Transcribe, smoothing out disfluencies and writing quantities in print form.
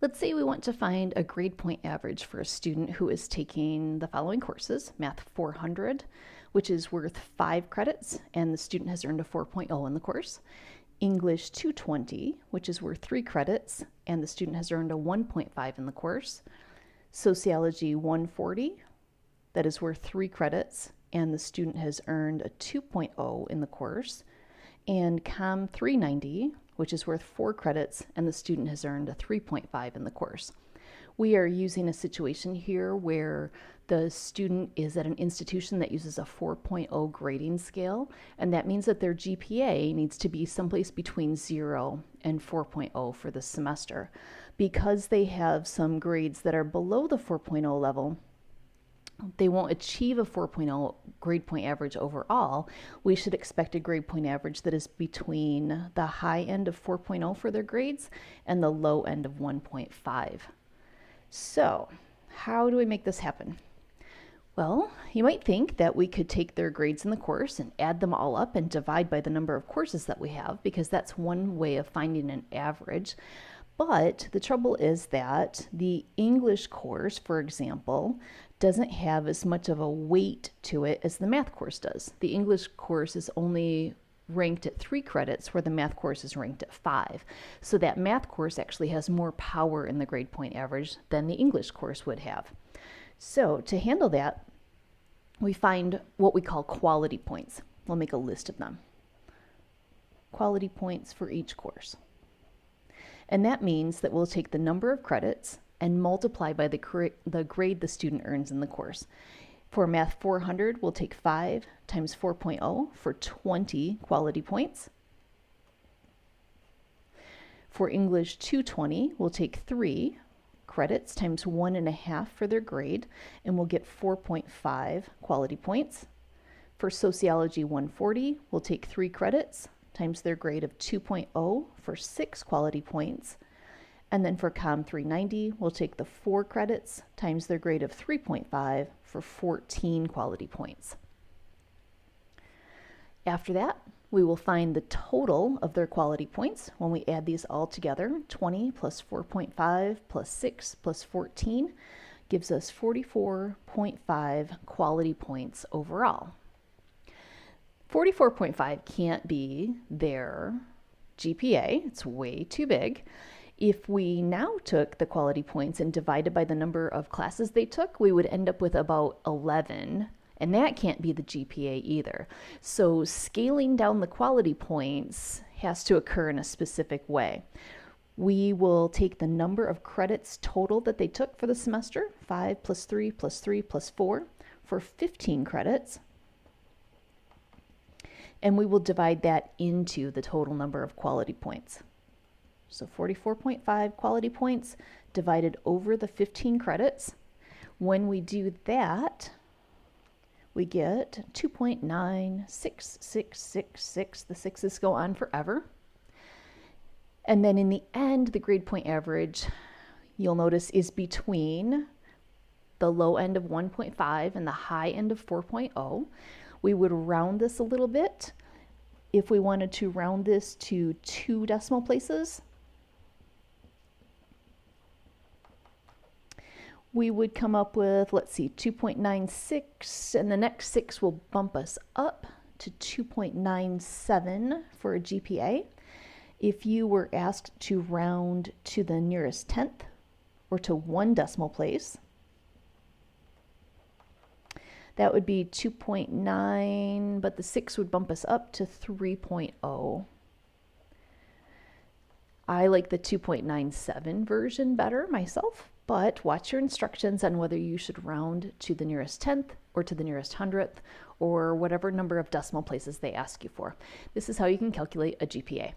Let's say we want to find a grade point average for a student who is taking the following courses: Math 400, which is worth 5 credits, and the student has earned a 4.0 in the course. English 220, which is worth 3 credits, and the student has earned a 1.5 in the course. Sociology 140, that is worth 3 credits, and the student has earned a 2.0 in the course. And Com 390, which is worth 4 credits, and the student has earned a 3.5 in the course. We are using a situation here where the student is at an institution that uses a 4.0 grading scale, and that means that their GPA needs to be someplace between 0 and 4.0 for this semester. Because they have some grades that are below the 4.0 level, they won't achieve a 4.0 grade point average overall. We should expect a grade point average that is between the high end of 4.0 for their grades and the low end of 1.5. So, how do we make this happen? Well, you might think that we could take their grades in the course and add them all up and divide by the number of courses that we have, because that's one way of finding an average. But the trouble is that the English course, for example, doesn't have as much of a weight to it as the math course does. The English course is only ranked at 3 credits, where the math course is ranked at 5. So that math course actually has more power in the grade point average than the English course would have. So to handle that, we find what we call quality points. We'll make a list of them. Quality points for each course. And that means that we'll take the number of credits and multiply by the grade the student earns in the course. For Math 400, we'll take 5 times 4.0 for 20 quality points. For English 220, we'll take 3 credits times 1.5 for their grade, and we'll get 4.5 quality points. For Sociology 140, we'll take 3 credits times their grade of 2.0 for 6 quality points. And then for Com 390, we'll take the 4 credits times their grade of 3.5 for 14 quality points. After that, we will find the total of their quality points when we add these all together. 20 plus 4.5 plus 6 plus 14 gives us 44.5 quality points overall. 44.5 can't be their GPA. It's way too big. If we now took the quality points and divided by the number of classes they took, we would end up with about 11, and that can't be the GPA either. So scaling down the quality points has to occur in a specific way. We will take the number of credits total that they took for the semester, 5 plus 3 plus 3 plus 4, for 15 credits. And we will divide that into the total number of quality points. So 44.5 quality points divided over the 15 credits. When we do that, we get 2.96666. The 6's go on forever. And then in the end, the grade point average, you'll notice, is between the low end of 1.5 and the high end of 4.0. We would round this a little bit. If we wanted to round this to 2 decimal places, we would come up with, let's see, 2.96, and the next 6 will bump us up to 2.97 for a GPA. If you were asked to round to the nearest tenth or to 1 decimal place, that would be 2.9, but the 6 would bump us up to 3.0. I like the 2.97 version better myself, but watch your instructions on whether you should round to the nearest tenth or to the nearest hundredth or whatever number of decimal places they ask you for. This is how you can calculate a GPA.